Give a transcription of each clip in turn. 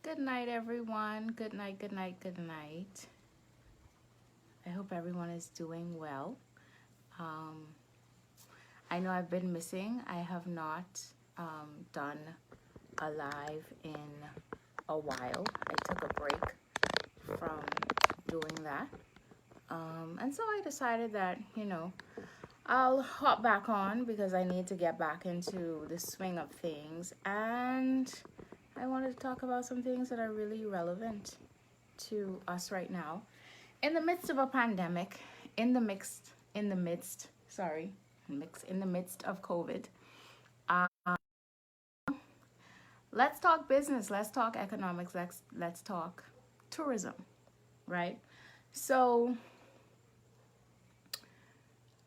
Good night, everyone. Good night, good night, good night. I hope everyone is doing well. Um, I know I've been missing. I have not done a live in a while. I took a break from doing that. And so I decided that, I'll hop back on because I need to get back into the swing of things. And I wanted to talk about some things that are really relevant to us right now. In the midst of a pandemic, in the midst of COVID, let's talk business, let's talk economics, let's talk tourism, right? So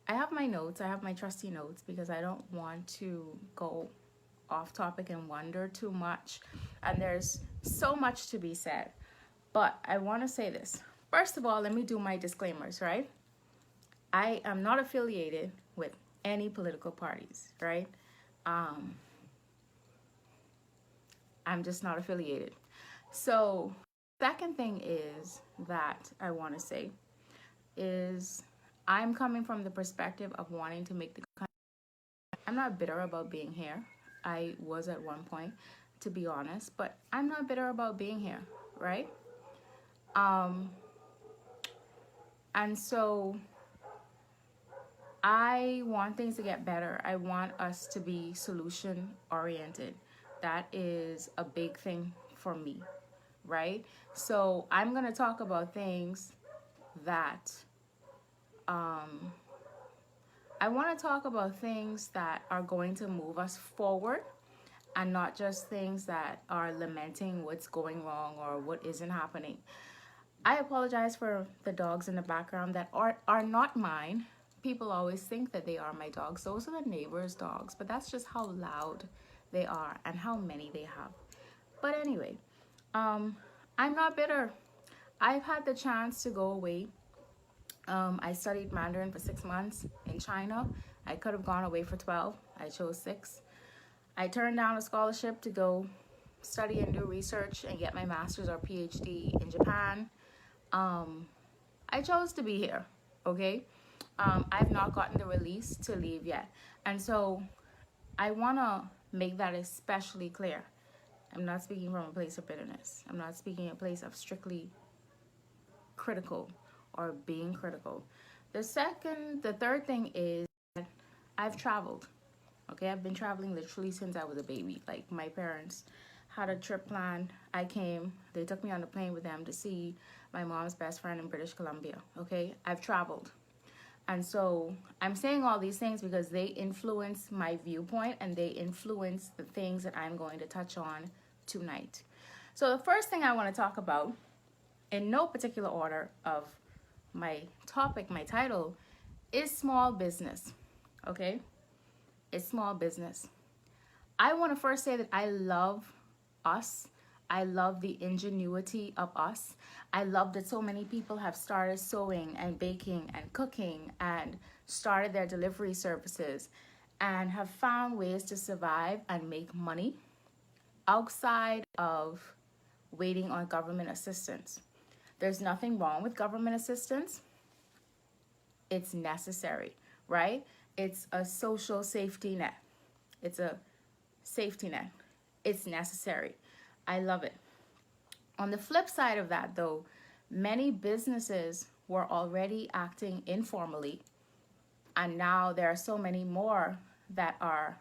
I have my notes, I have my trusty notes because I don't want to go off topic and wander too much. And there's so much to be said. But I want to say this. First of all, let me do my disclaimers, right? I am not affiliated with any political parties, right? I'm just not affiliated. So, second thing is that I want to say is I'm coming from the perspective of wanting to make the country. I'm not bitter about being here. I was at one point, to be honest, but I'm not bitter about being here, right? And so I want things to get better. I want us to be solution oriented. That is a big thing for me, right? So I'm going to talk about things that I want to talk about things that are going to move us forward and not just things that are lamenting what's going wrong or what isn't happening. I apologize for the dogs in the background that are not mine. People always think that they are my dogs. Those are the neighbors' dogs, but that's just how loud they are and how many they have. But anyway, I'm not bitter. I've had the chance to go away. I studied Mandarin for 6 months in China. I could have gone away for 12. I chose 6. I turned down a scholarship to go study and do research and get my master's or PhD in Japan. I chose to be here, okay? I've not gotten the release to leave yet. And so I want to make that especially clear. I'm not speaking from a place of bitterness. I'm not speaking a place of strictly critical or being critical. The third thing is that I've traveled. Okay, I've been traveling literally since I was a baby. Like my parents had a trip planned. I came, they took me on the plane with them to see my mom's best friend in British Columbia. Okay, I've traveled. And so I'm saying all these things because they influence my viewpoint and they influence the things that I'm going to touch on tonight. So the first thing I want to talk about, in no particular order of my topic, my title, is small business. Okay? It's small business. I want to first say that I love us. I love the ingenuity of us. I love that so many people have started sewing and baking and cooking and started their delivery services and have found ways to survive and make money outside of waiting on government assistance. There's nothing wrong with government assistance. It's necessary, right? It's a social safety net. It's a safety net. It's necessary. I love it. On the flip side of that, though, many businesses were already acting informally, and now there are so many more that are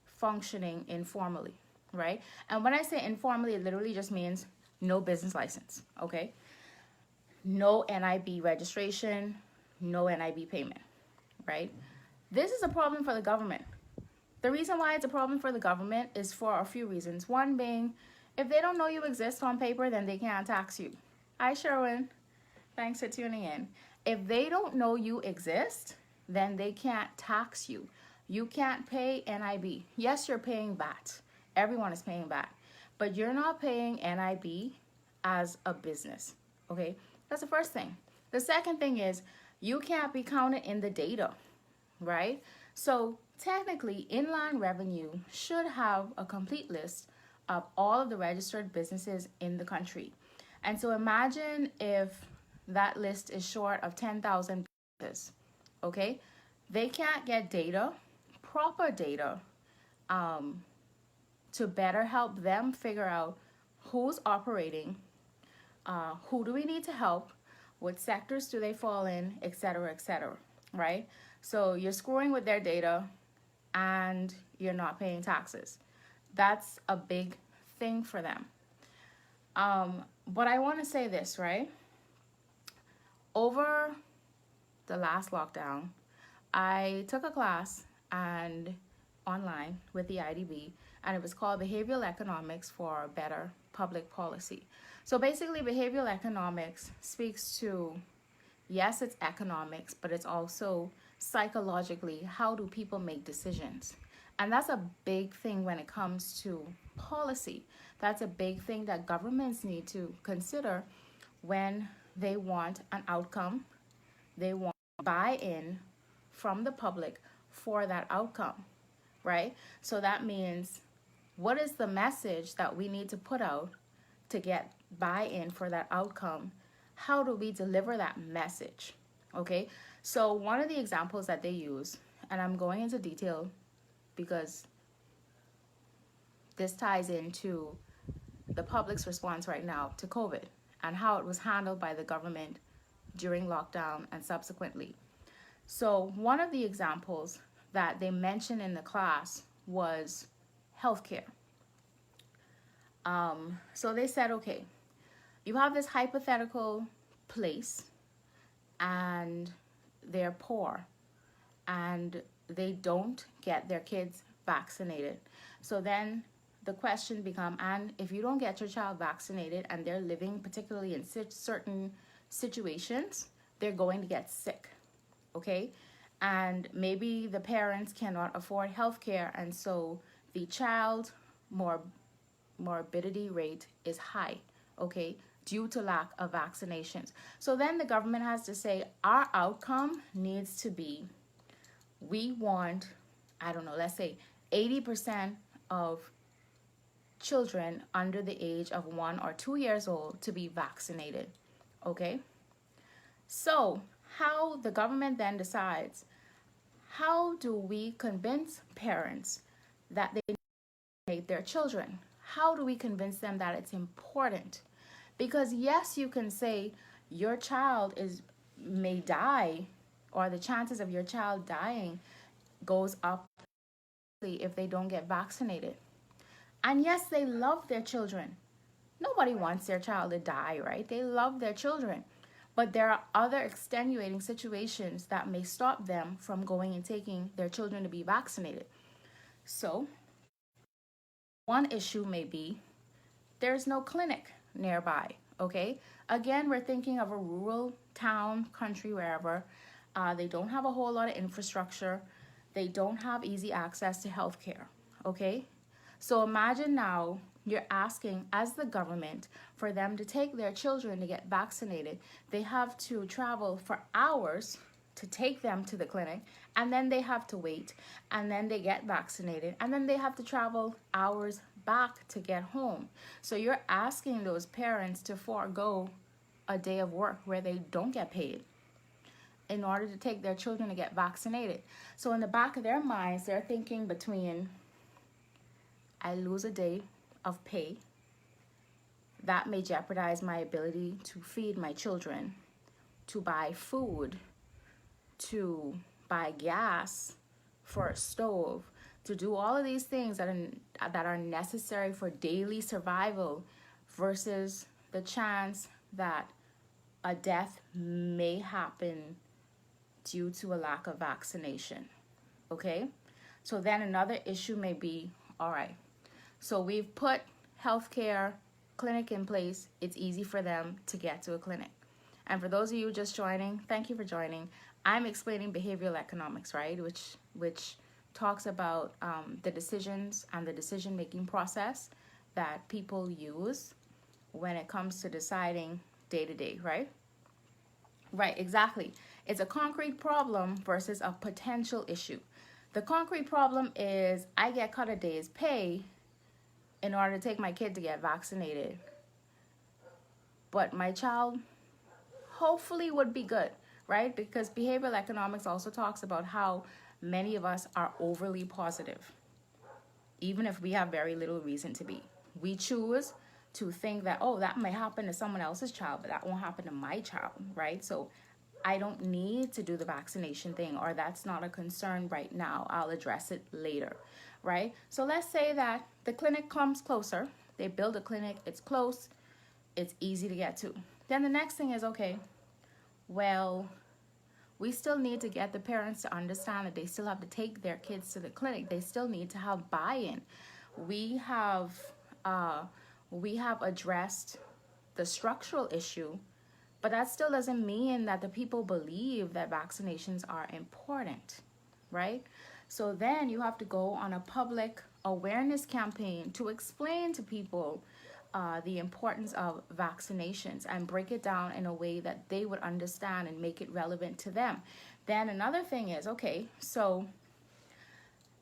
functioning informally, right? And when I say informally, it literally just means no business license, okay? No NIB registration, no NIB payment, right? This is a problem for the government. The reason why it's a problem for the government is for a few reasons. One being, if they don't know you exist on paper, then they can't tax you. Hi, Sherwin. Thanks for tuning in. If they don't know you exist, then they can't tax you. You can't pay NIB. Yes, you're paying VAT. Everyone is paying VAT. But you're not paying NIB as a business, okay? That's the first thing. The second thing is you can't be counted in the data, right? So technically, Inland Revenue should have a complete list of all of the registered businesses in the country. And so imagine if that list is short of 10,000 businesses, okay? They can't get data, proper data, to better help them figure out who's operating, who do we need to help, what sectors do they fall in, et cetera, right? So you're screwing with their data and you're not paying taxes. That's a big thing for them. But I want to say this, right? Over the last lockdown, I took a class and online with the IDB, and it was called Behavioral Economics for Better Public Policy. So basically, behavioral economics speaks to, yes, it's economics, but it's also psychologically, how do people make decisions? And that's a big thing when it comes to policy. That's a big thing that governments need to consider when they want an outcome. They want buy-in from the public for that outcome, right? So that means, what is the message that we need to put out to get buy-in for that outcome? How do we deliver that message? Okay, so one of the examples that they use, and I'm going into detail because this ties into the public's response right now to COVID and how it was handled by the government during lockdown and subsequently. So one of the examples that they mentioned in the class was healthcare. So they said, okay, you have this hypothetical place and they're poor and they don't get their kids vaccinated. So then the question becomes, and if you don't get your child vaccinated and they're living particularly in certain situations, they're going to get sick, okay? And maybe the parents cannot afford health care, and so the child morbidity rate is high, okay, due to lack of vaccinations. So then the government has to say, our outcome needs to be, we want, I don't know, let's say 80% of children under the age of 1 or 2 years old to be vaccinated, okay? So how the government then decides, how do we convince parents that they vaccinate their children? How do we convince them that it's important? Because yes, you can say your child may die, or the chances of your child dying goes up if they don't get vaccinated. And yes, they love their children. Nobody wants their child to die, right? They love their children. But there are other extenuating situations that may stop them from going and taking their children to be vaccinated. So one issue may be there's no clinic nearby, okay? Again, we're thinking of a rural town, country, wherever. They don't have a whole lot of infrastructure. They don't have easy access to healthcare, okay? So imagine now you're asking, as the government, for them to take their children to get vaccinated. They have to travel for hours to take them to the clinic, and then they have to wait, and then they get vaccinated, and then they have to travel hours back to get home. So you're asking those parents to forego a day of work where they don't get paid in order to take their children to get vaccinated. So in the back of their minds, they're thinking between, I lose a day of pay, that may jeopardize my ability to feed my children, to buy food, to buy gas for a stove, to do all of these things that are necessary for daily survival, versus the chance that a death may happen due to a lack of vaccination, okay? So then another issue may be, all right, so we've put healthcare clinic in place. It's easy for them to get to a clinic. And for those of you just joining, thank you for joining. I'm explaining behavioral economics, right? Which talks about the decisions and the decision-making process that people use when it comes to deciding day-to-day, right? Right, exactly. It's a concrete problem versus a potential issue. The concrete problem is, I get cut a day's pay in order to take my kid to get vaccinated, but my child hopefully would be good, right? Because behavioral economics also talks about how many of us are overly positive, even if we have very little reason to be. We choose to think that, oh, that might happen to someone else's child, but that won't happen to my child, right? So I don't need to do the vaccination thing, or that's not a concern right now. I'll address it later, right? So let's say that the clinic comes closer. They build a clinic, it's close, it's easy to get to. Then the next thing is, okay, well, we still need to get the parents to understand that they still have to take their kids to the clinic. They still need to have buy-in. We have addressed the structural issue, but that still doesn't mean that the people believe that vaccinations are important, right? So then you have to go on a public awareness campaign to explain to people the importance of vaccinations and break it down in a way that they would understand and make it relevant to them. Then another thing is, okay, so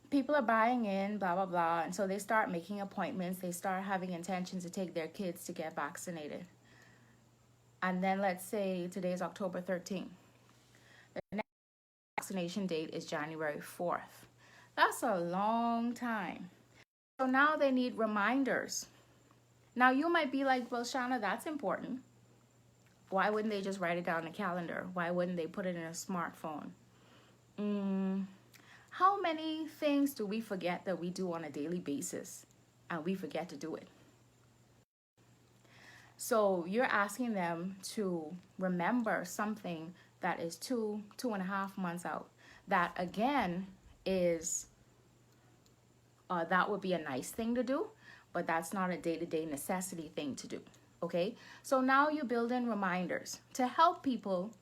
people are buying in, blah, blah, blah. And so they start making appointments. They start having intentions to take their kids to get vaccinated. And then let's say today is October 13th. The next vaccination date is January 4th. That's a long time. So now they need reminders. Now you might be like, well, Shana, that's important. Why wouldn't they just write it down in a calendar? Why wouldn't they put it in a smartphone? How many things do we forget that we do on a daily basis and we forget to do it? So you're asking them to remember something that is 2.5 months out. That again is, that would be a nice thing to do, but that's not a day-to-day necessity thing to do, okay? So now you build in reminders to help people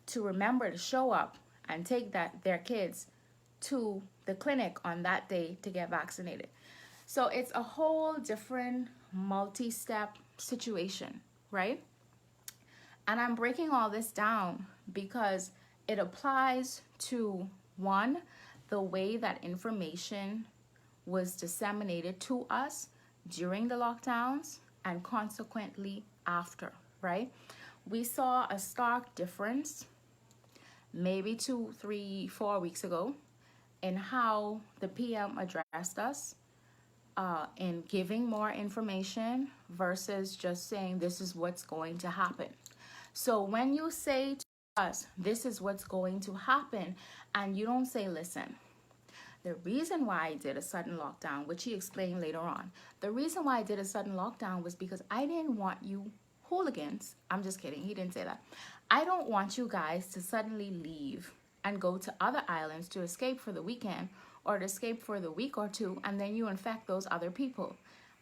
to remember to show up and take their kids to the clinic on that day to get vaccinated. So it's a whole different multi-step situation, right? And I'm breaking all this down because it applies to, one, the way that information was disseminated to us during the lockdowns and consequently after, right? We saw a stark difference maybe 2, 3, 4 weeks ago in how the PM addressed us in giving more information versus just saying this is what's going to happen. So when you say to us, this is what's going to happen, and you don't say, listen, the reason why I did a sudden lockdown, which he explained later on, the reason why I did a sudden lockdown was because I didn't want you hooligans, I'm just kidding, he didn't say that. I don't want you guys to suddenly leave and go to other islands to escape for the weekend or to escape for the week or two, and then you infect those other people.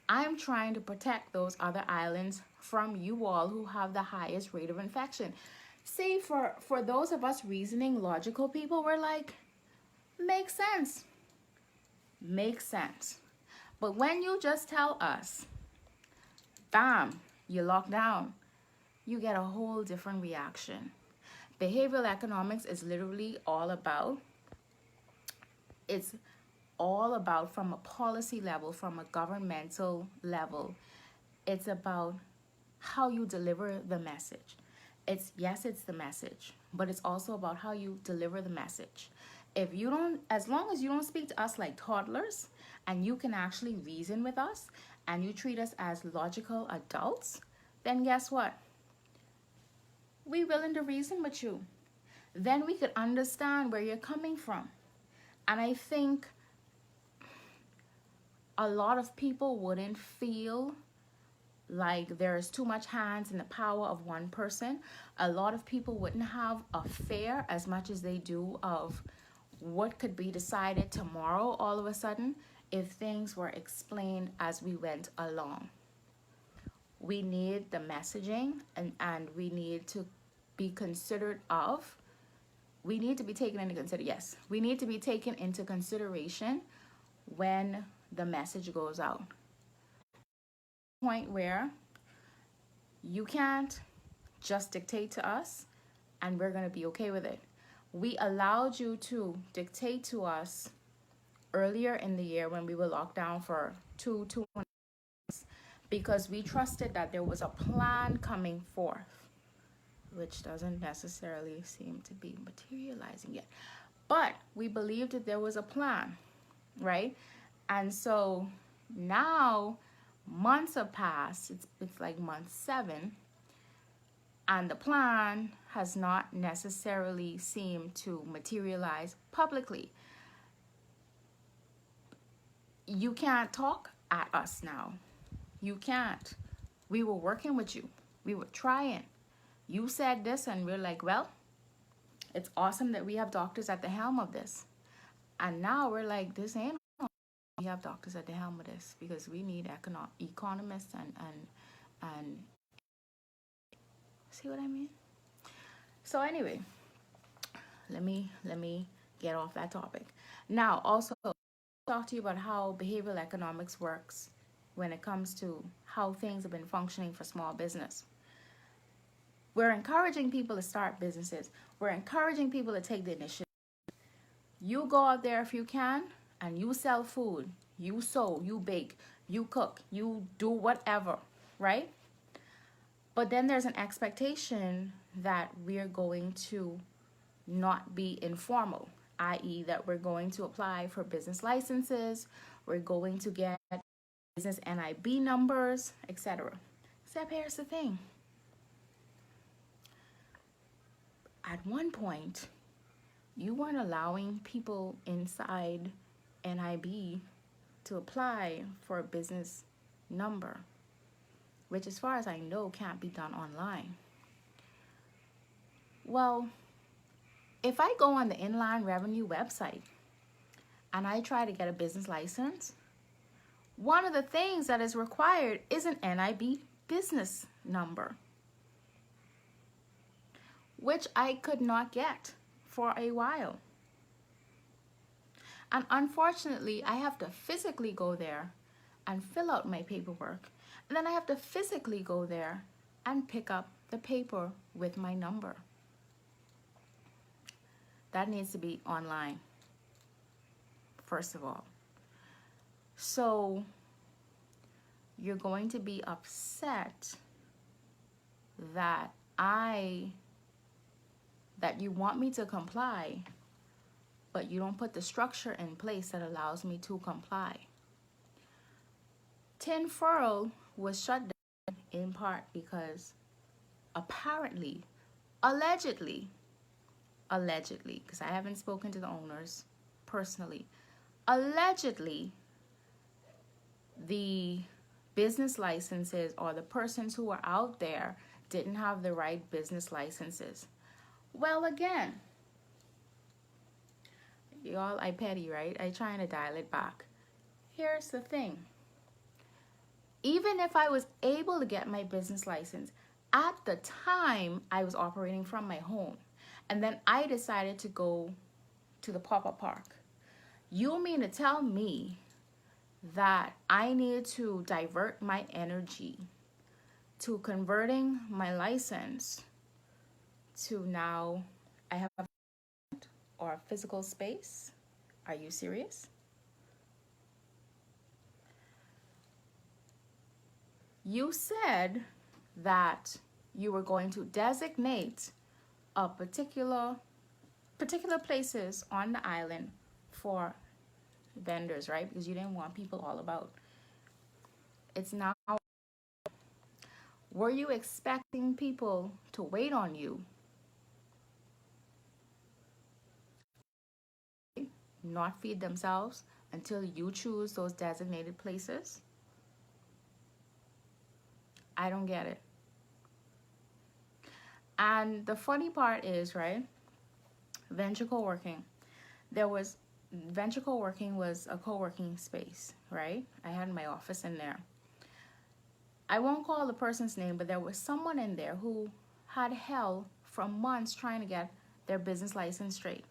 I'm trying to protect those other islands from you all who have the highest rate of infection. See, for those of us reasoning logical people, we're like, makes sense. Makes sense. But when you just tell us, bam, you lock down, you get a whole different reaction. Behavioral economics is literally all about, it's all about from a policy level, from a governmental level, it's about how you deliver the message. It's the message, but it's also about how you deliver the message. If you don't, as long as you don't speak to us like toddlers and you can actually reason with us and you treat us as logical adults, then guess what? We're willing to reason with you. Then we could understand where you're coming from. And I think a lot of people wouldn't feel like there's too much hands in the power of one person. A lot of people wouldn't have a fear as much as they do of what could be decided tomorrow all of a sudden if things were explained as we went along. We need the messaging and we need to be considered of, we need to be taken into consideration. Yes, we need to be taken into consideration when the message goes out. Point where you can't just dictate to us and we're going to be okay with it. We allowed you to dictate to us earlier in the year when we were locked down for two months, because we trusted that there was a plan coming forth, which doesn't necessarily seem to be materializing yet. But we believed that there was a plan, right? And so now months have passed. It's like month 7, and the plan has not necessarily seemed to materialize publicly. You can't talk at us now. You can't. We were working with you. We were trying. You said this, and we're like, well, it's awesome that we have doctors at the helm of this. And now we're like, this ain't. We have doctors at the helm of this because we need economists and see what I mean? So anyway, let me get off that topic. Now, also talk to you about how behavioral economics works when it comes to how things have been functioning for small business. We're encouraging people to start businesses. We're encouraging people to take the initiative. You go out there if you can and you sell food. You sew, you bake, you cook, you do whatever, right? But then there's an expectation that we're going to not be informal, i.e. that we're going to apply for business licenses, we're going to get business NIB numbers, etc. Except here's the thing. At one point, you weren't allowing people inside NIB to apply for a business number, which as far as I know can't be done online. Well, if I go on the Inland Revenue website and I try to get a business license, one of the things that is required is an NIB business number, which I could not get for a while. And unfortunately, I have to physically go there and fill out my paperwork. And then I have to physically go there and pick up the paper with my number. That needs to be online, first of all. So you're going to be upset that you want me to comply, but you don't put the structure in place that allows me to comply. Tin Furl was shut down in part because apparently, allegedly, because I haven't spoken to the owners personally, allegedly, the business licenses or the persons who were out there didn't have the right business licenses. Well, again, y'all, I petty, right? I trying to dial it back. Here's the thing. Even if I was able to get my business license, at the time I was operating from my home, and then I decided to go to the pop-up park. You mean to tell me that I need to divert my energy to converting my license to now I have a physical space? Are you serious? You said that you were going to designate a particular places on the island for vendors, right? Because you didn't want people all about. It's now. Were you expecting people to wait on you? Not feed themselves until you choose those designated places? I don't get it. And the funny part is, right, Venture Co-working. Venture Co-working was a co-working space, right? I had my office in there. I won't call the person's name, but there was someone in there who had hell from months trying to get their business license straight.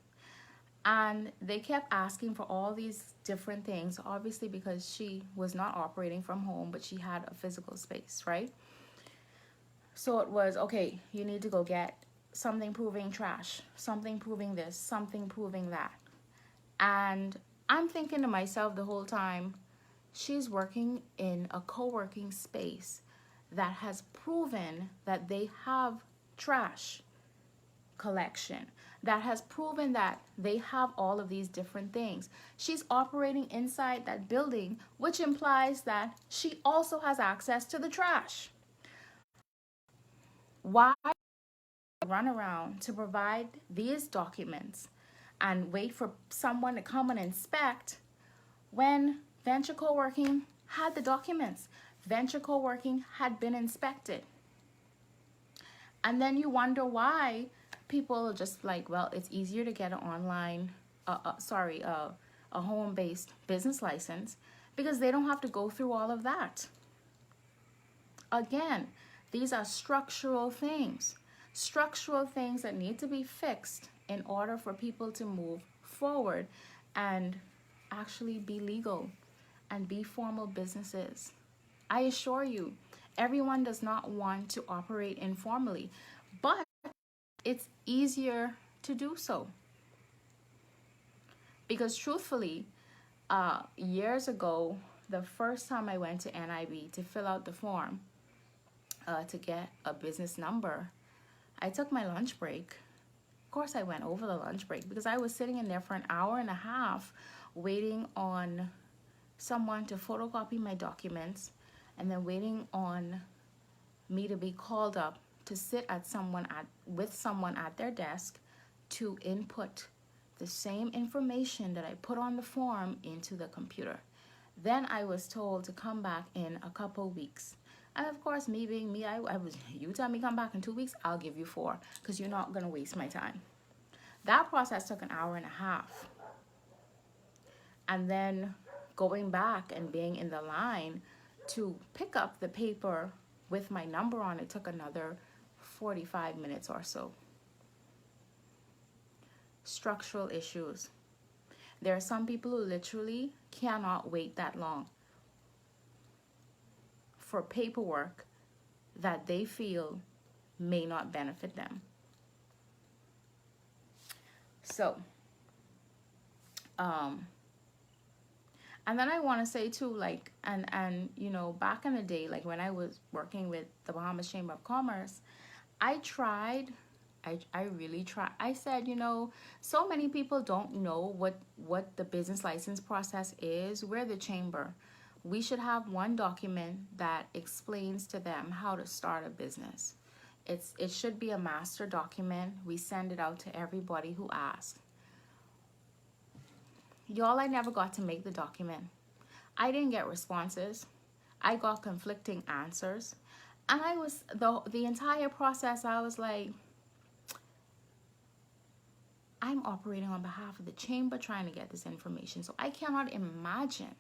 And they kept asking for all these different things, obviously because she was not operating from home, but she had a physical space, right? So it was, okay, you need to go get something proving trash, something proving this, something proving that. And I'm thinking to myself the whole time, she's working in a co-working space that has proven that they have trash collection, that has proven that they have all of these different things. She's operating inside that building, which implies that she also has access to the trash. Why run around to provide these documents and wait for someone to come and inspect when Venture Co-working had the documents? Venture Co-working had been inspected. And then you wonder why people are just like, well, it's easier to get an online, a home-based business license because they don't have to go through all of that. Again, these are structural things that need to be fixed in order for people to move forward and actually be legal and be formal businesses. I assure you, everyone does not want to operate informally, but it's easier to do so. Because truthfully, years ago, the first time I went to NIB to fill out the form to get a business number, I took my lunch break. Of course, I went over the lunch break because I was sitting in there for an hour and a half waiting on someone to photocopy my documents and then waiting on me to be called up to sit with someone at their desk to input the same information that I put on the form into the computer. Then I was told to come back in a couple weeks. And of course, me being me, I was, you tell me come back in 2 weeks, I'll give you 4 because you're not going to waste my time. That process took an hour and a half. And then going back and being in the line to pick up the paper with my number on it took another 45 minutes or so. Structural issues. There are some people who literally cannot wait that long for paperwork that they feel may not benefit them. So, and then I want to say too, like, and you know, back in the day, like when I was working with the Bahamas Chamber of Commerce, I really tried. I said, you know, so many people don't know what the business license process is. We're the chamber. We should have one document that explains to them how to start a business. It should be a master document. We send it out to everybody who asks. Y'all, I never got to make the document. I didn't get responses. I got conflicting answers. And I was, the entire process, I was like, I'm operating on behalf of the chamber trying to get this information. So I cannot imagine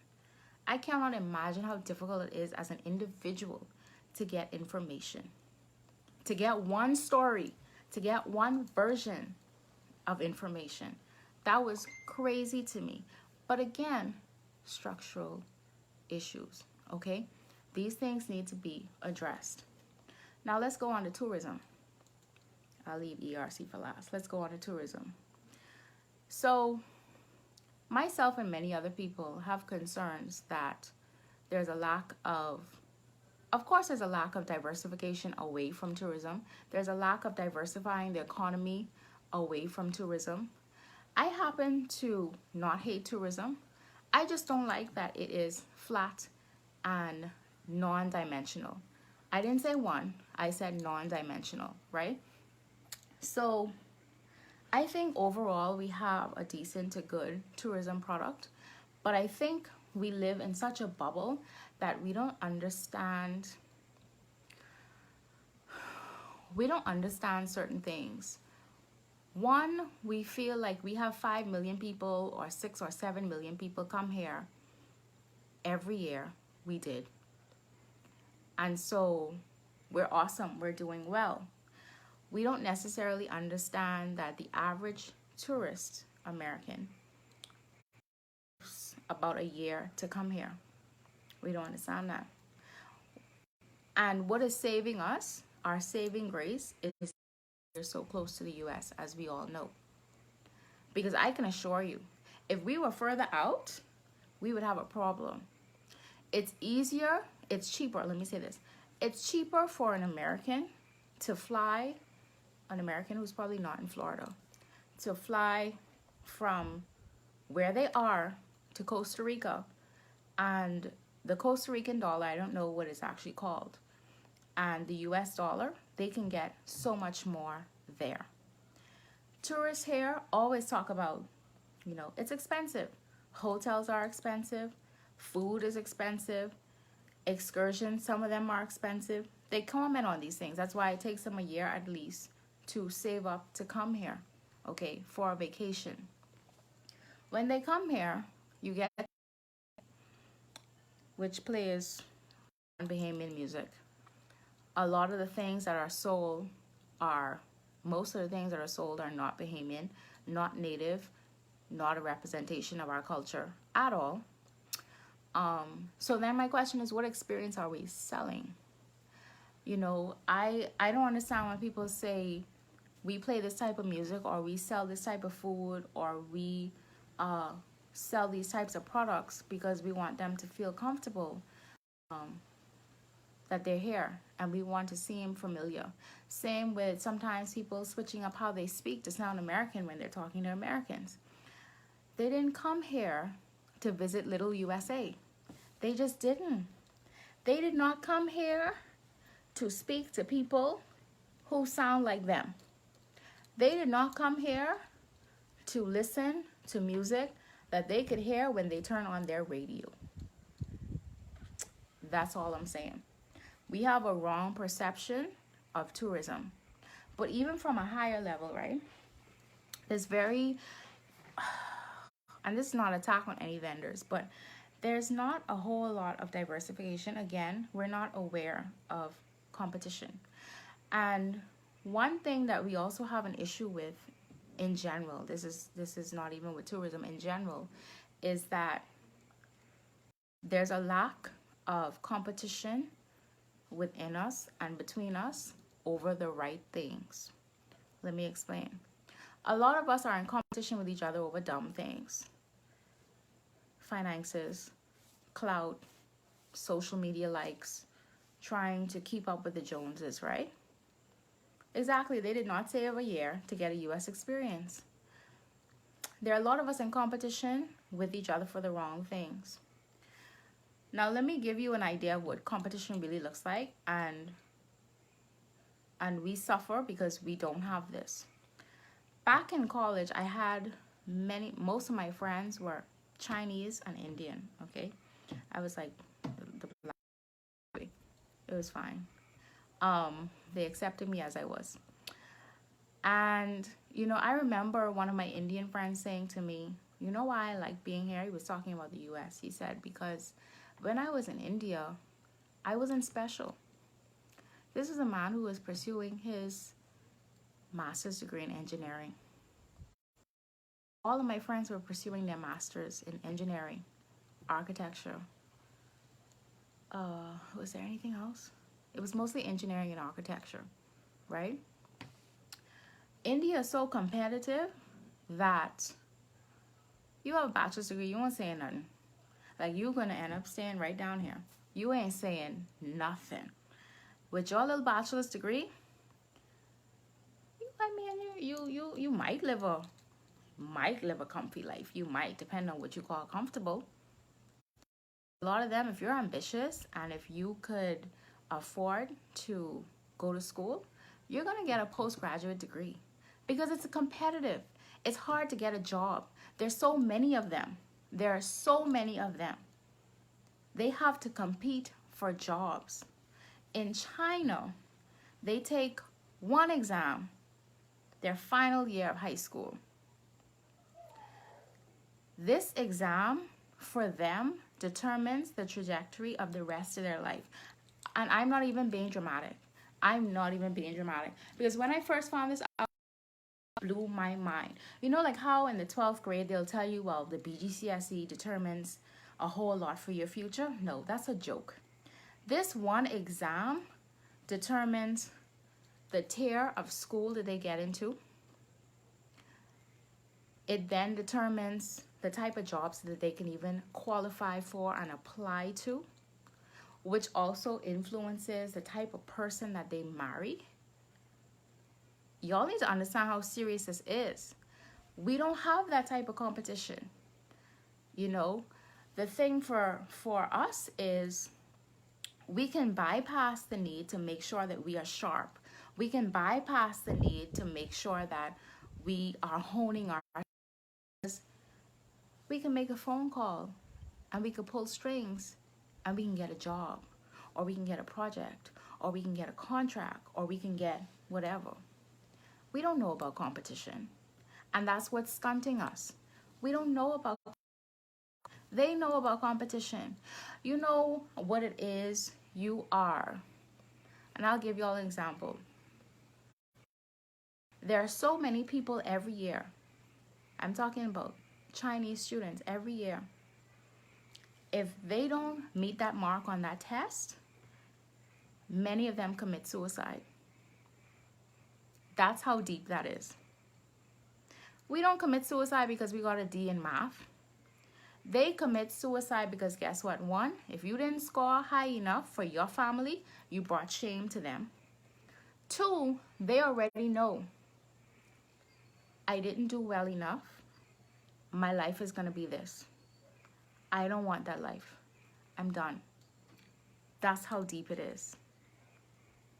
how difficult it is as an individual to get information, to get one story, to get one version of information. That was crazy to me. But again, structural issues, okay? These things need to be addressed. Now let's go on to tourism. I'll leave ERC for last. Let's go on to tourism. So myself and many other people have concerns that there's a lack of course, there's a lack of diversification away from tourism. There's a lack of diversifying the economy away from tourism. I happen to not hate tourism. I just don't like that it is flat and non-dimensional. I didn't say one, I said non-dimensional, right? So I think overall we have a decent to good tourism product, but I think we live in such a bubble that we don't understand certain things. One, we feel like we have 5 million people or 6 or 7 million people come here every year. We did. And so we're awesome. We're doing well. We don't necessarily understand that the average tourist American takes about a year to come here. We don't understand that. And what is saving us, our saving grace, is we're so close to the US, as we all know. Because I can assure you, If we were further out, we would have a problem. It's easier, it's cheaper, let me say this. It's cheaper for an American to fly, an American who's probably not in Florida, to fly from where they are to Costa Rica, and the Costa Rican dollar, I don't know what it's actually called, and the US dollar, they can get so much more there. Tourists here always talk about, it's expensive. Hotels are expensive. Food is expensive. Excursions, some of them are expensive. They comment on these things. That's why it takes them a year at least to save up to come here, okay, for a vacation. When they come here, you get which plays Bahamian music. A lot of the things that are sold are, most of the things that are sold are not Bahamian, not native, not a representation of our culture at all. So then my question is, what experience are we selling? I don't understand when people say we play this type of music, or we sell this type of food, or we sell these types of products because we want them to feel comfortable, that they're here, and we want to seem familiar. Same with sometimes people switching up how they speak to sound American when they're talking to Americans. They didn't come here to visit Little USA. They just didn't. They did not come here to speak to people who sound like them. They did not come here to listen to music that they could hear when they turn on their radio. That's all I'm saying. We have a wrong perception of tourism. But even from a higher level, right? There's very, and this is not an attack on any vendors, but there's not a whole lot of diversification. Again, we're not aware of competition. And one thing that we also have an issue with in general, this is not even with tourism, in general, is that there's a lack of competition within us and between us over the right things. Let me explain. A lot of us are in competition with each other over dumb things. Finances, clout, social media likes, trying to keep up with the Joneses, right? Exactly, they did not save a year to get a US experience. There are a lot of us in competition with each other for the wrong things. Now, let me give you an idea of what competition really looks like, and we suffer because we don't have this. Back in college, I had most of my friends were Chinese and Indian, okay? I was like the black. It was fine. They accepted me as I was. And, I remember one of my Indian friends saying to me, you know why I like being here? He was talking about the US. He said, because when I was in India, I wasn't special. This is a man who was pursuing his master's degree in engineering. All of my friends were pursuing their masters in engineering, architecture. Was there anything else? It was mostly engineering and architecture, right? India is so competitive that you have a bachelor's degree, you won't say nothing. Like, you're going to end up staying right down here. You ain't saying nothing. With your little bachelor's degree, you might live a comfy life. You might, depend on what you call comfortable. A lot of them, if you're ambitious and if you could afford to go to school, you're going to get a postgraduate degree because it's competitive. It's hard to get a job. There's so many of them. There are so many of them. They have to compete for jobs. In China, they take one exam their final year of high school. This exam, for them, determines the trajectory of the rest of their life. And I'm not even being dramatic. Because when I first found this out, it blew my mind. Like how in the 12th grade, they'll tell you, well, the BGCSE determines a whole lot for your future. No, that's a joke. This one exam determines the tier of school that they get into. It then determines the type of jobs that they can even qualify for and apply to, which also influences the type of person that they marry. Y'all need to understand how serious this is. We don't have that type of competition. You know, the thing for us is we can bypass the need to make sure that we are sharp. We can bypass the need to make sure that we are honing our. We can make a phone call and we can pull strings and we can get a job, or we can get a project, or we can get a contract, or we can get whatever. We don't know about competition, and that's what's stunting us. We don't know about. They know about competition. You know what it is. You are. And I'll give you all an example. There are so many people every year. I'm talking about Chinese students every year. If they don't meet that mark on that test, many of them commit suicide. That's how deep that is. We don't commit suicide because we got a D in math. They commit suicide because guess what? One, if you didn't score high enough for your family, you brought shame to them. Two, they already know, I didn't do well enough. My life is going to be this. I don't want that life. I'm done. That's how deep it is.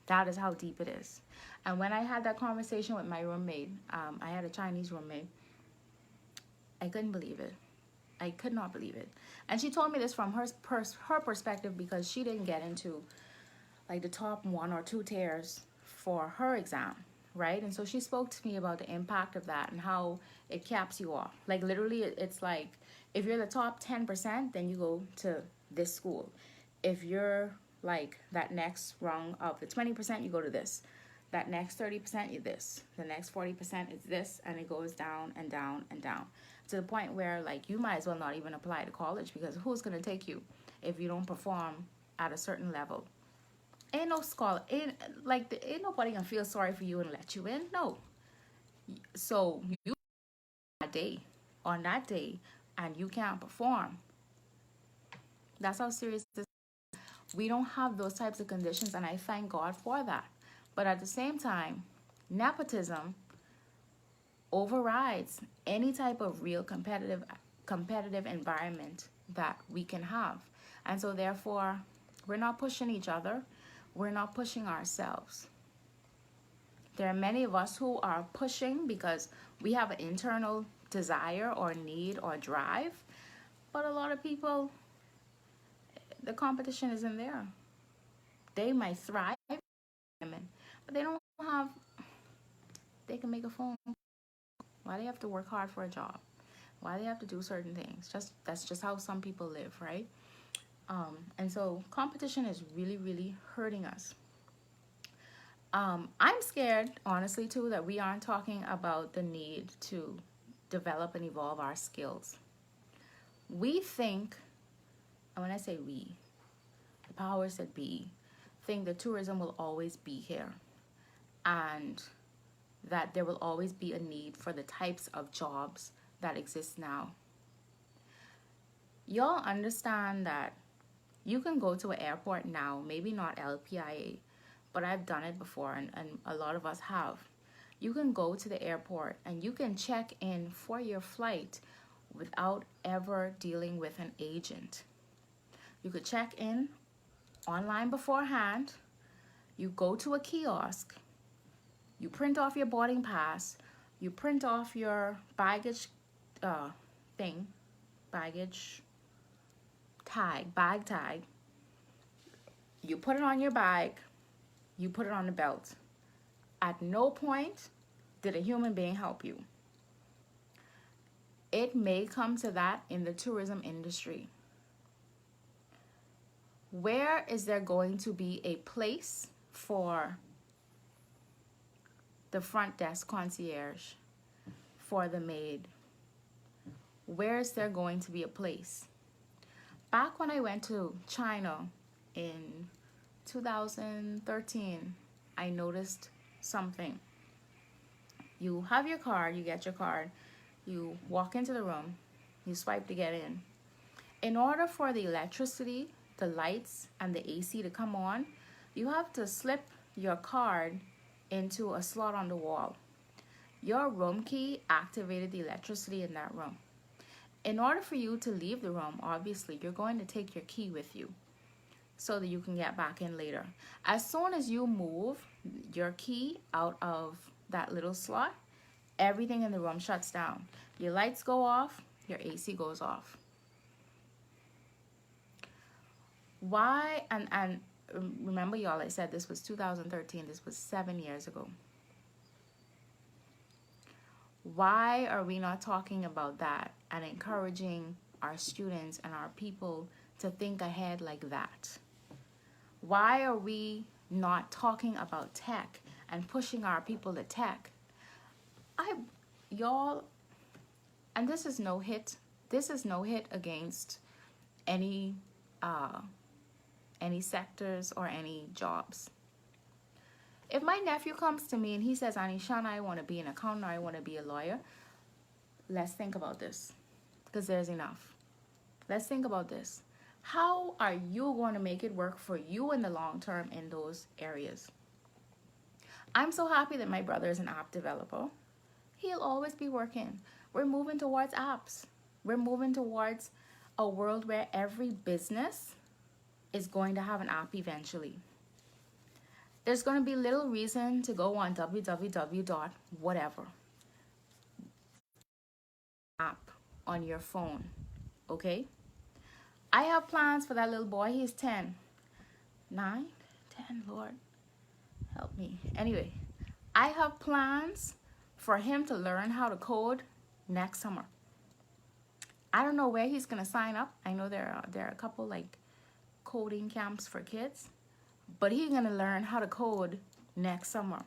That is how deep it is. And when I had that conversation with my roommate, I had a Chinese roommate, I couldn't believe it. I could not believe it. And she told me this from her perspective, because she didn't get into like the top 1 or 2 tiers for her exam, right? And so she spoke to me about the impact of that and how it caps you off. Like literally, it's like if you're the top 10%, then you go to this school. If you're like that next rung of the 20%, you go to this. That next 30%, you this. The next 40% is this, and it goes down and down and down, to the point where like you might as well not even apply to college, because who's going to take you if you don't perform at a certain level? Ain't no scholar, ain't nobody gonna feel sorry for you and let you in. No. So you on that day and you can't perform. That's how serious this is. We don't have those types of conditions, and I thank God for that. But at the same time, nepotism overrides any type of real competitive environment that we can have. And so therefore, we're not pushing each other. We're not pushing ourselves. There are many of us who are pushing because we have an internal desire or need or drive. But a lot of people, the competition isn't there. They might thrive, but they don't have, they can make a phone. Why they have to work hard for a job? Why they have to do certain things? That's just how some people live, right? And so competition is really, really hurting us. I'm scared, honestly, too, that we aren't talking about the need to develop and evolve our skills. We think, and when I say we, the powers that be, think that tourism will always be here, and that there will always be a need for the types of jobs that exist now. Y'all understand that you can go to an airport now, maybe not LPIA, but I've done it before, and a lot of us have. You can go to the airport and you can check in for your flight without ever dealing with an agent. You could check in online beforehand. You go to a kiosk. You print off your boarding pass. You print off your baggage baggage tag, bag tag. You put it on your bag. You put it on the belt. At no point did a human being help you. It may come to that in the tourism industry. Where is there going to be a place for the front desk concierge, for the maid? Where is there going to be a place? Back when I went to China in 2013, I noticed something. You have your card, you get your card, you walk into the room, You swipe to get in. In order for the electricity, the lights, and the AC to come on, you have to slip your card into a slot on the wall. Your room key activated the electricity in that room. In order for you to leave the room, obviously, you're going to take your key with you so that you can get back in later. As soon as you move your key out of that little slot, everything in the room shuts down. Your lights go off, your AC goes off. Why? And remember, y'all, I said this was 2013. This was 7 years ago. Why are we not talking about that and encouraging our students and our people to think ahead like that? Why are we not talking about tech and pushing our people to tech? Y'all, and this is no hit. This is no hit against any sectors or any jobs. If my nephew comes to me and he says, Anishana, I want to be an accountant or I want to be a lawyer, let's think about this, because there's enough. Let's think about this. How are you going to make it work for you in the long term in those areas? I'm so happy that my brother is an app developer. He'll always be working. We're moving towards apps. We're moving towards a world where every business is going to have an app eventually. There's going to be little reason to go on www.whatever app on your phone, okay? I have plans for that little boy. He's 10. 9? 10, Lord. Help me. Anyway, I have plans for him to learn how to code next summer. I don't know where he's going to sign up. I know there are a couple like coding camps for kids, but he's going to learn how to code next summer.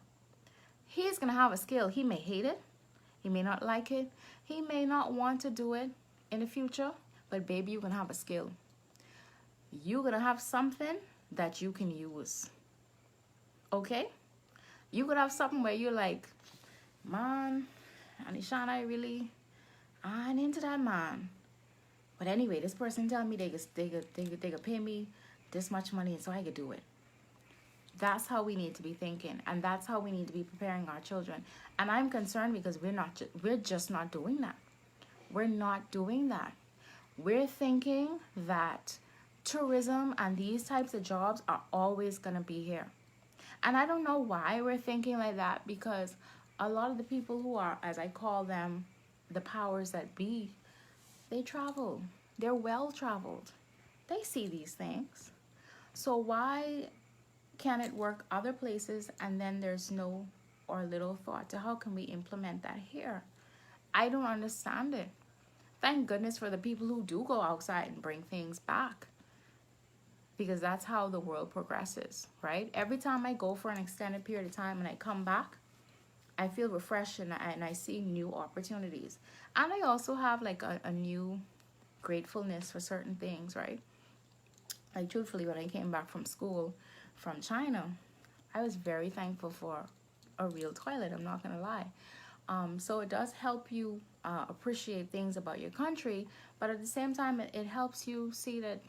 He's going to have a skill. He may hate it. He may not like it. He may not want to do it in the future, but baby, you're going to have a skill. You're going to have something that you can use. Okay? You could have something where you're like, man, Anishana, I'm into that, man. But anyway, this person telling me they could pay me this much money and so I could do it. That's how we need to be thinking, and that's how we need to be preparing our children. And I'm concerned because we're just not doing that. We're not doing that. We're thinking that tourism and these types of jobs are always going to be here. And I don't know why we're thinking like that, because a lot of the people who are, as I call them, the powers that be, they travel. They're well traveled. They see these things. So why can it work other places and then there's no or little thought to how can we implement that here? I don't understand it. Thank goodness for the people who do go outside and bring things back, because that's how the world progresses, right? Every time I go for an extended period of time and I come back, I feel refreshed and I see new opportunities. And I also have like a new gratefulness for certain things, right? Like truthfully, when I came back from school from China, I was very thankful for a real toilet, I'm not gonna lie. So it does help you appreciate things about your country, but at the same time, it helps you see that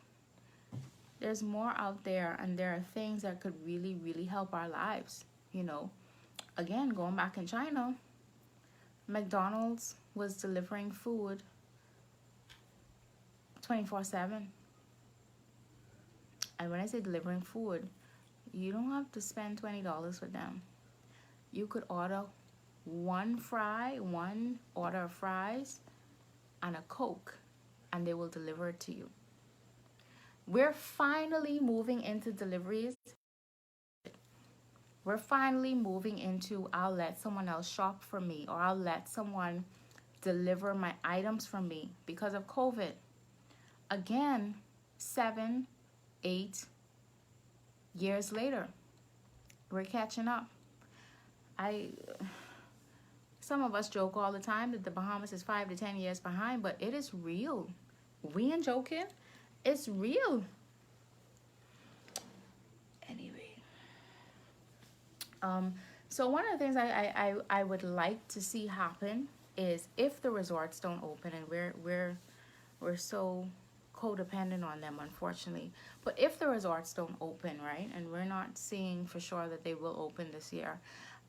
there's more out there and there are things that could really, really help our lives, you know. Again, going back in China, McDonald's was delivering food 24/7. And when I say delivering food, you don't have to spend $20 with them. You could order one order of fries and a Coke, and they will deliver it to you. We're finally moving into deliveries. We're finally moving into, I'll let someone else shop for me, or I'll let someone deliver my items for me because of COVID. Again, 7, 8 years later, we're catching up. Some of us joke all the time that the Bahamas is 5 to 10 years behind, but it is real. We ain't joking. It's real. Anyway. So one of the things I would like to see happen is if the resorts don't open and we're We're so codependent on them, unfortunately. But if the resorts don't open, right, and we're not seeing for sure that they will open this year,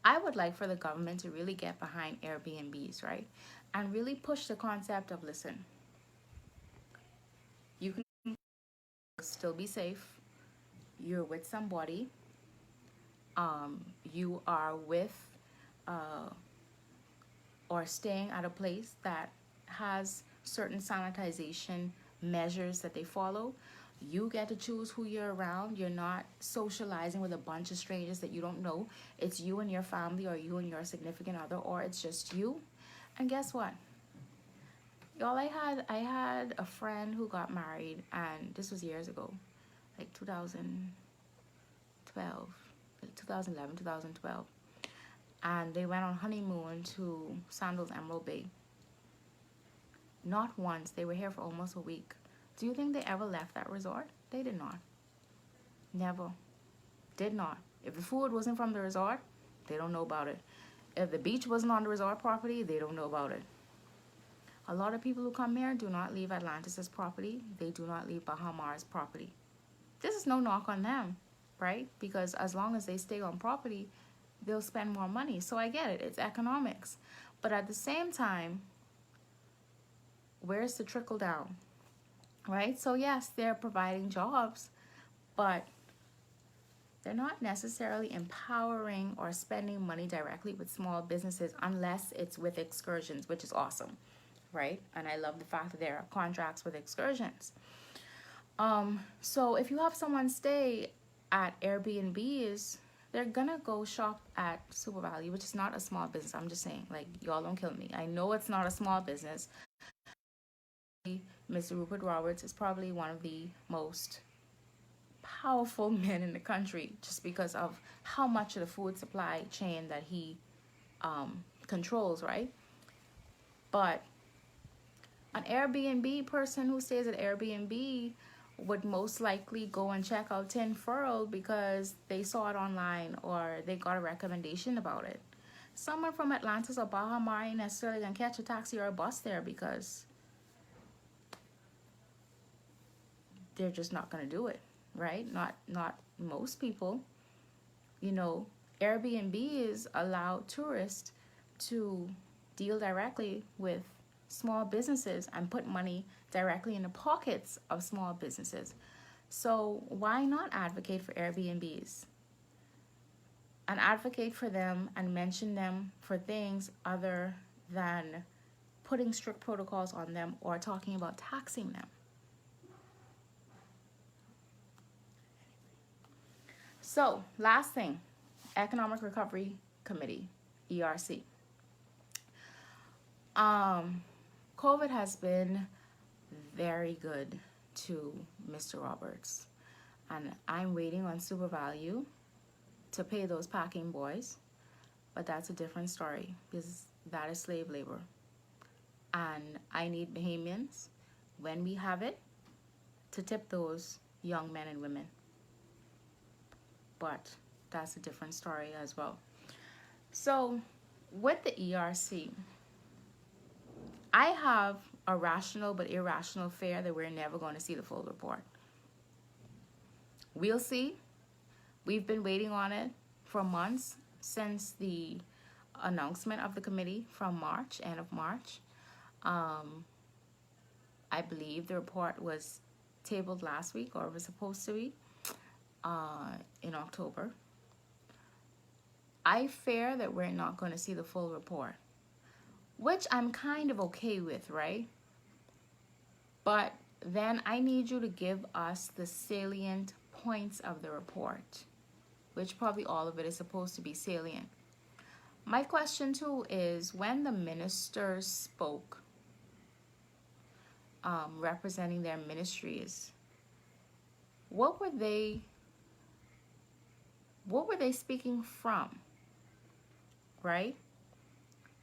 I would like for the government to really get behind Airbnbs, right, and really push the concept of, listen, you can still be safe. You're with somebody. You are with or staying at a place that has certain sanitization measures that they follow. You get to choose who you're around. You're not socializing with a bunch of strangers that you don't know. It's you and your family, or you and your significant other, or it's just you. And guess what? Y'all, I had a friend who got married, and this was years ago, like 2012, like 2011, 2012. And they went on honeymoon to Sandals Emerald Bay. Not once. They were here for almost a week. Do you think they ever left that resort? They did not. Never. Did not. If the food wasn't from the resort, they don't know about it. If the beach wasn't on the resort property, they don't know about it. A lot of people who come here do not leave Atlantis' property. They do not leave Baha Mar's property. This is no knock on them, right? Because as long as they stay on property, they'll spend more money. So I get it. It's economics. But at the same time, where's the trickle down, right? So yes, they're providing jobs, but they're not necessarily empowering or spending money directly with small businesses unless it's with excursions, which is awesome, right? And I love the fact that there are contracts with excursions. So if you have someone stay at Airbnbs, they're gonna go shop at Super Value, which is not a small business. I'm just saying, like, y'all don't kill me. I know it's not a small business. Mr. Rupert Roberts is probably one of the most powerful men in the country, just because of how much of the food supply chain that he controls, right? But an Airbnb person who stays at Airbnb would most likely go and check out Tin Furl because they saw it online or they got a recommendation about it. Someone from Atlantis or Baha Mar ain't necessarily gonna catch a taxi or a bus there because they're just not gonna do it, right? Not most people. You know, Airbnbs allow tourists to deal directly with small businesses and put money directly in the pockets of small businesses. So why not advocate for Airbnbs and advocate for them and mention them for things other than putting strict protocols on them or talking about taxing them? So last thing, Economic Recovery Committee, ERC. COVID has been very good to Mr. Roberts, and I'm waiting on Super Value to pay those packing boys, but that's a different story because that is slave labor, and I need Bahamians, when we have it, to tip those young men and women, but that's a different story as well. So with the ERC, I have a rational but irrational fear that we're never going to see the full report. We'll see. We've been waiting on it for months since the announcement of the committee from March, end of March. I believe the report was tabled last week, or was supposed to be in October. I fear that we're not going to see the full report, which I'm kind of okay with, right? But then I need you to give us the salient points of the report, which probably all of it is supposed to be salient. My question too is, when the ministers spoke, representing their ministries, what were they speaking from, right?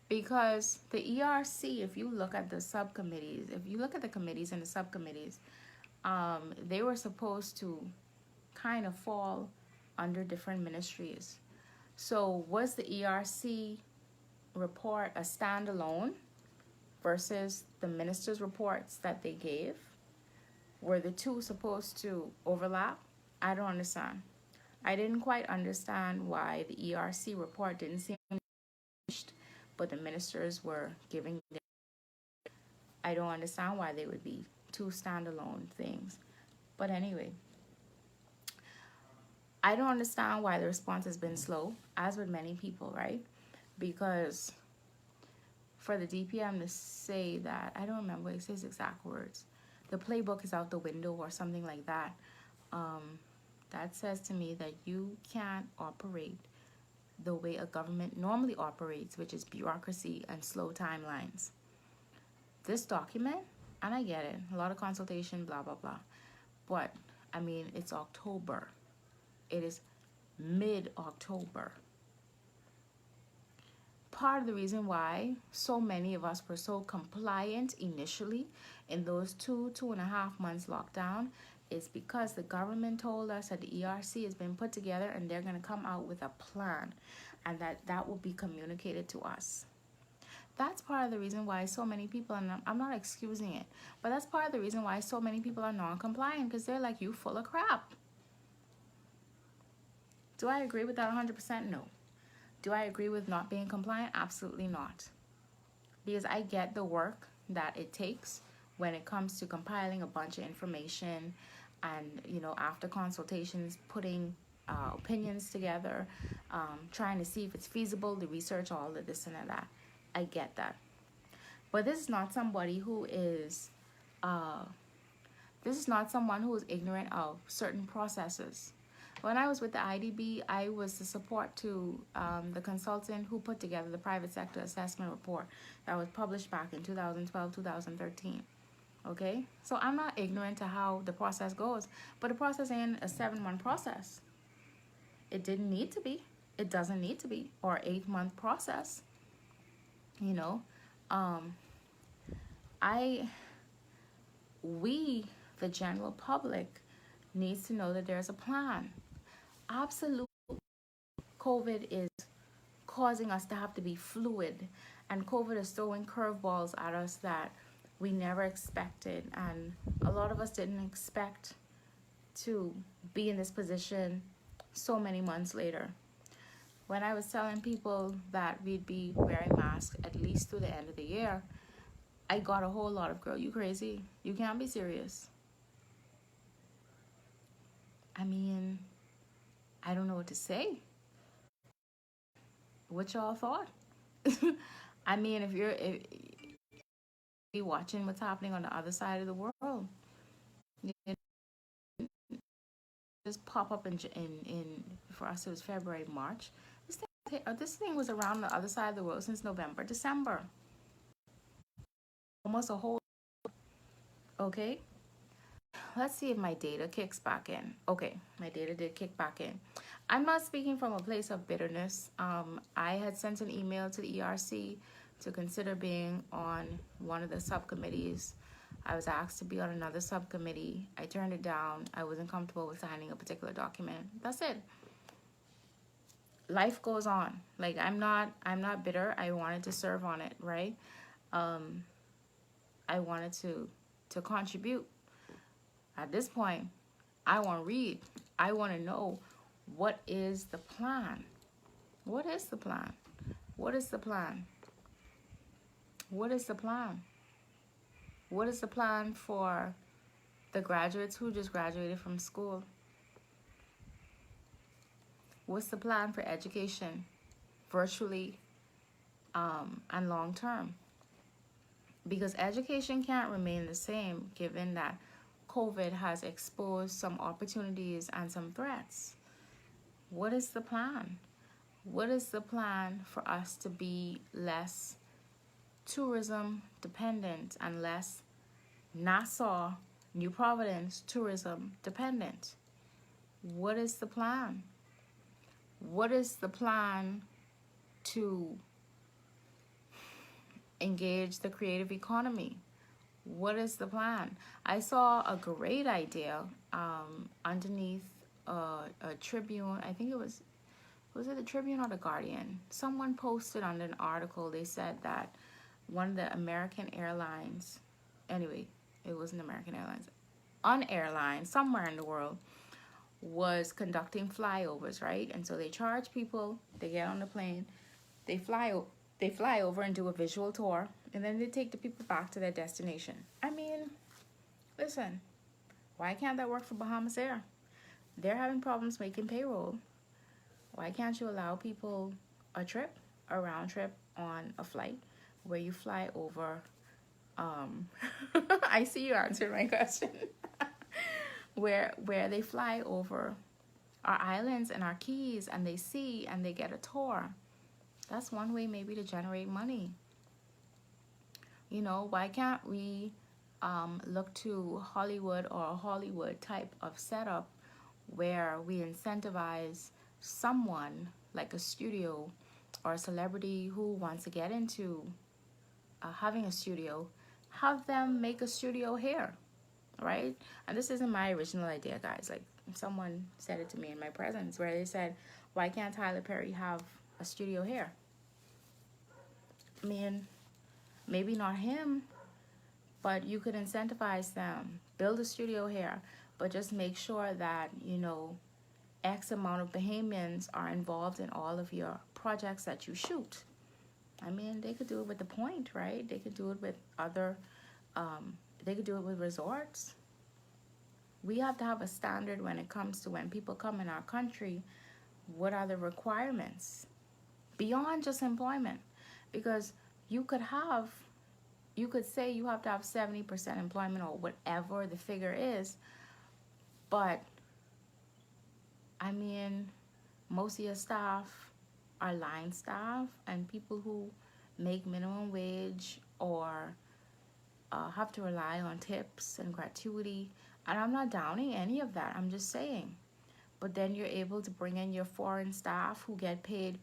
Because the ERC, if you look at the subcommittees, if you look at the committees and the subcommittees, they were supposed to kind of fall under different ministries. So was the ERC report a standalone versus the minister's reports that they gave? Were the two supposed to overlap? I don't understand. I didn't quite understand why the ERC report didn't seem finished, but the ministers were giving their. I don't understand why they would be two standalone things. But anyway, I don't understand why the response has been slow, as with many people, right? Because for the DPM to say that, I don't remember his exact words, the playbook is out the window or something like that, that says to me that you can't operate the way a government normally operates, which is bureaucracy and slow timelines. This document, and I get it, a lot of consultation, blah, blah, blah. But, I mean, it's October. It is mid-October. Part of the reason why so many of us were so compliant initially in those 2.5 months lockdown is because the government told us that the ERC has been put together and they're going to come out with a plan and that will be communicated to us. That's part of the reason why so many people, and I'm not excusing it, but that's part of the reason why so many people are non-compliant, because they're like, you full of crap. Do I agree with that 100%? No. Do I agree with not being compliant? Absolutely not. Because I get the work that it takes when it comes to compiling a bunch of information and, you know, after consultations, putting opinions together, trying to see if it's feasible, the research, all of this and that. I get that. But this is not somebody who is, this is not someone who is ignorant of certain processes. When I was with the IDB, I was the support to the consultant who put together the private sector assessment report that was published back in 2012, 2013. Okay? So I'm not ignorant to how the process goes, but the process ain't a 7-month process. It didn't need to be. It doesn't need to be. Or 8-month process. You know? We, the general public, needs to know that there's a plan. Absolutely, COVID is causing us to have to be fluid, and COVID is throwing curveballs at us that we never expected, and a lot of us didn't expect to be in this position so many months later. When I was telling people that we'd be wearing masks at least through the end of the year, I got a whole lot of, girl, you crazy? You can't be serious. I mean, I don't know what to say. What y'all thought? I mean, if you're watching what's happening on the other side of the world, you just pop up in for us it was February, March. This thing was around the other side of the world since November, December, almost a whole. Okay, let's see if my data kicks back in. Okay, my data did kick back in. I'm not speaking from a place of bitterness. I had sent an email to the ERC to consider being on one of the subcommittees. I was asked to be on another subcommittee. I turned it down. I wasn't comfortable with signing a particular document. That's it. Life goes on. Like, I'm not bitter. I wanted to serve on it, right? I wanted to contribute. At this point, I want to read. I want to know, what is the plan? What is the plan? What is the plan? What is the plan? What is the plan for the graduates who just graduated from school? What's the plan for education, virtually and long term? Because education can't remain the same given that COVID has exposed some opportunities and some threats. What is the plan? What is the plan for us to be less tourism dependent and less Nassau, New Providence tourism dependent? What is the plan? What is the plan to engage the creative economy? What is the plan? I saw a great idea underneath a Tribune. I think was it the Tribune or the Guardian? Someone posted on an article. They said that one of the American Airlines, anyway, it wasn't American Airlines, an airline somewhere in the world was conducting flyovers, right? And so they charge people, they get on the plane, they fly over and do a visual tour, and then they take the people back to their destination. I mean, listen, why can't that work for Bahamas Air? They're having problems making payroll. Why can't you allow people a round trip on a flight where you fly over? I see you answering my question. where they fly over our islands and our keys, and they see and they get a tour. That's one way maybe to generate money. You know, why can't we look to Hollywood or a Hollywood type of setup where we incentivize someone like a studio or a celebrity who wants to get into having a studio, have them make a studio here, right? And this isn't my original idea, guys. Like, someone said it to me in my presence where they said, why can't Tyler Perry have a studio here? I mean, maybe not him, but you could incentivize them, build a studio here, but just make sure that, you know, X amount of Bahamians are involved in all of your projects that you shoot. I mean, they could do it with The Point, right? They could do it with other, they could do it with resorts. We have to have a standard when it comes to when people come in our country. What are the requirements beyond just employment? Because you could say you have to have 70% employment or whatever the figure is, but I mean, most of your staff are line staff and people who make minimum wage or have to rely on tips and gratuity. And I'm not downing any of that. I'm just saying. But then you're able to bring in your foreign staff who get paid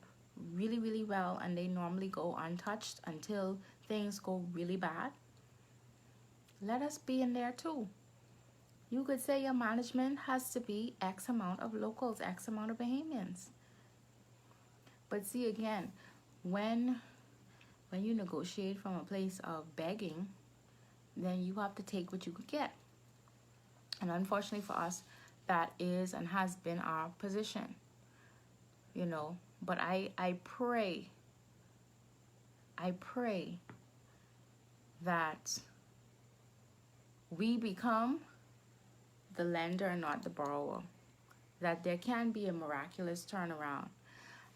really, really well, and they normally go untouched until things go really bad. Let us be in there too. You could say your management has to be X amount of locals, X amount of Bahamians. But see, again, when you negotiate from a place of begging, then you have to take what you could get. And unfortunately for us, that is and has been our position, you know. But I pray that we become the lender and not the borrower, that there can be a miraculous turnaround.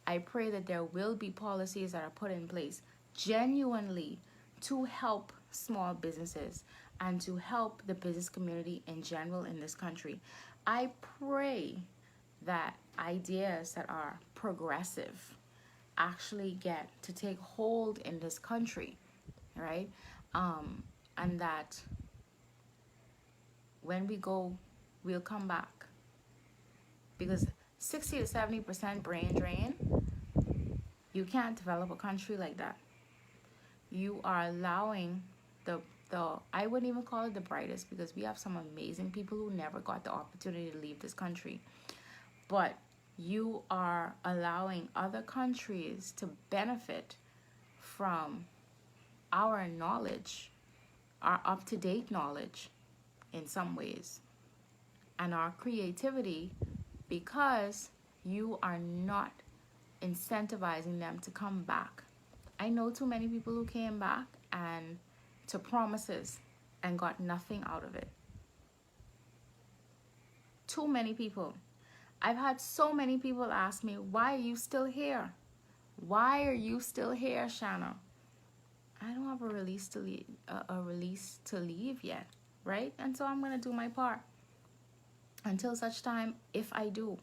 I pray that there will be policies that are put in place genuinely to help small businesses and to help the business community in general in this country. I pray that ideas that are progressive actually get to take hold in this country, right? And that when we go, we'll come back. Because 60 to 70% brain drain, you can't develop a country like that. You are allowing the I wouldn't even call it the brightest, because we have some amazing people who never got the opportunity to leave this country. But you are allowing other countries to benefit from our knowledge, our up-to-date knowledge in some ways, and our creativity, because you are not incentivizing them to come back. I know too many people who came back and to promises and got nothing out of it. Too many people. I've had so many people ask me, why are you still here? Why are you still here, Shanna? I don't have a release to leave yet, right? And so I'm going to do my part until such time, if I do,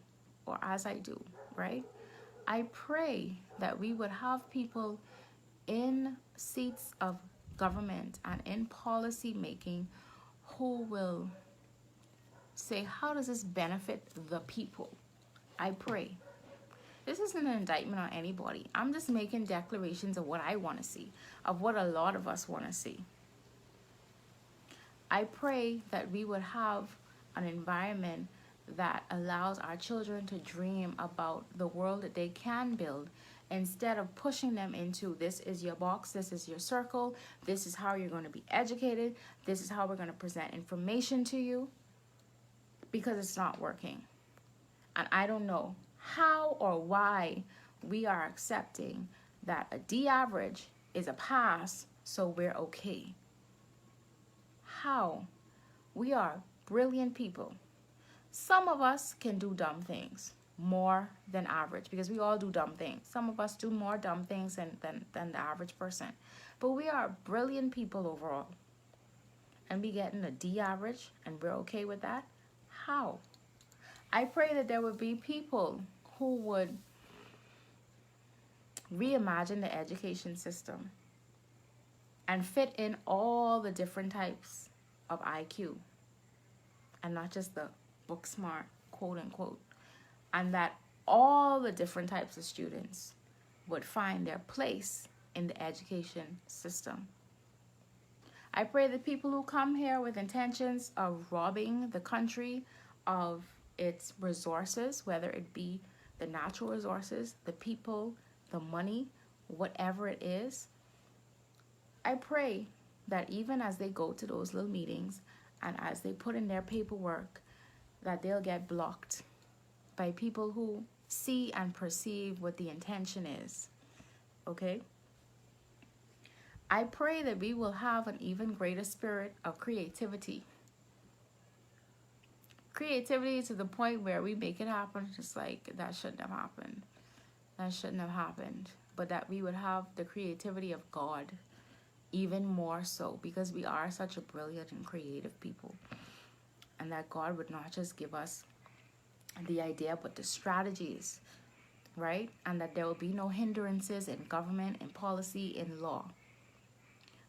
or as I do, right? I pray that we would have people in seats of government and in policy making who will say, how does this benefit the people? I pray. This isn't an indictment on anybody. I'm just making declarations of what I want to see, of what a lot of us want to see. I pray that we would have an environment that allows our children to dream about the world that they can build instead of pushing them into, this is your box, this is your circle, this is how you're going to be educated, this is how we're going to present information to you, because it's not working. And I don't know how or why we are accepting that a D average is a pass, so we're okay. How? We are brilliant people. Some of us can do dumb things more than average, because we all do dumb things. Some of us do more dumb things than the average person. But we are brilliant people overall. And we getting a D average and we're okay with that? How? I pray that there would be people who would reimagine the education system and fit in all the different types of IQ, and not just the book smart, quote unquote, and that all the different types of students would find their place in the education system. I pray that people who come here with intentions of robbing the country of its resources, whether it be the natural resources, the people, the money, whatever it is, I pray that even as they go to those little meetings and as they put in their paperwork, that they'll get blocked by people who see and perceive what the intention is. Okay? I pray that we will have an even greater spirit of creativity. Creativity to the point where we make it happen, just like, that shouldn't have happened. That shouldn't have happened. But that we would have the creativity of God even more so, because we are such a brilliant and creative people. And that God would not just give us the idea, but the strategies, right? And that there will be no hindrances in government, in policy, in law.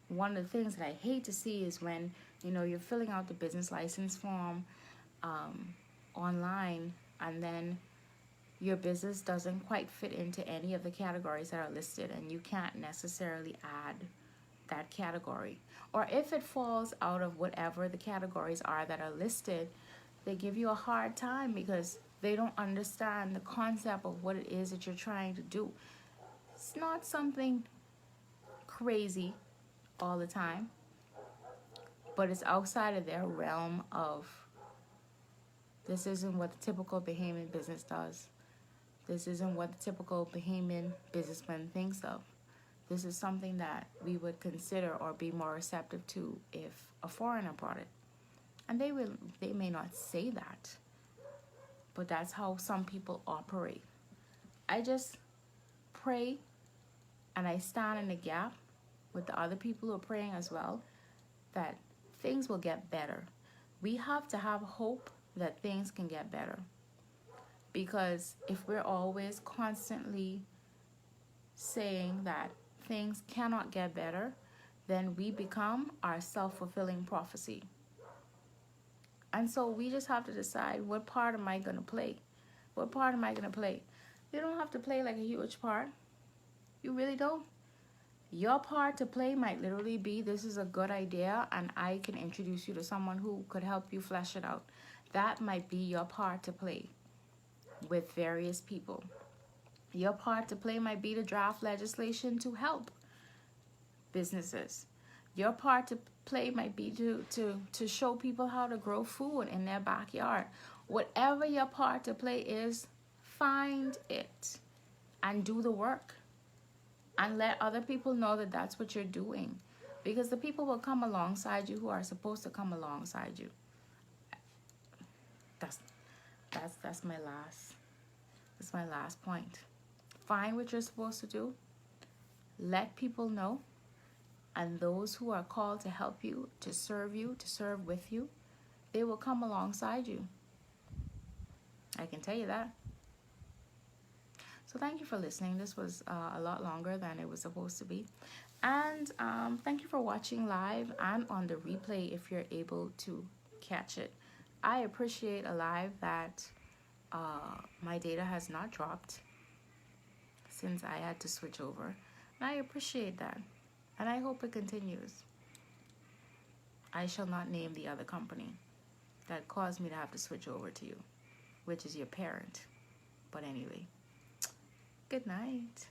One of the things that I hate to see is when, you're filling out the business license form online, and then your business doesn't quite fit into any of the categories that are listed, and you can't necessarily add that category. Or if it falls out of whatever the categories are that are listed, they give you a hard time because they don't understand the concept of what it is that you're trying to do. It's not something crazy all the time, but it's outside of their realm of, this isn't what the typical Bahamian business does. This isn't what the typical Bahamian businessman thinks of. This is something that we would consider or be more receptive to if a foreigner brought it. And they may not say that, but that's how some people operate. I just pray, and I stand in the gap with the other people who are praying as well, that things will get better. We have to have hope that things can get better. Because if we're always constantly saying that things cannot get better, then we become our self-fulfilling prophecy. And so we just have to decide, what part am I going to play? What part am I going to play? You don't have to play like a huge part. You really don't. Your part to play might literally be, this is a good idea and I can introduce you to someone who could help you flesh it out. That might be your part to play with various people. Your part to play might be to draft legislation to help businesses. Your part to play might be to show people how to grow food in their backyard. Whatever your part to play is, find it and do the work. And let other people know that that's what you're doing. Because the people will come alongside you who are supposed to come alongside you. That's my last point. Find what you're supposed to do. Let people know. And those who are called to help you, to serve with you, they will come alongside you. I can tell you that. So thank you for listening. This was a lot longer than it was supposed to be. And thank you for watching live and on the replay if you're able to catch it. I appreciate a live that my data has not dropped since I had to switch over. And I appreciate that. And I hope it continues. I shall not name the other company that caused me to have to switch over to you, which is your parent. But anyway, good night.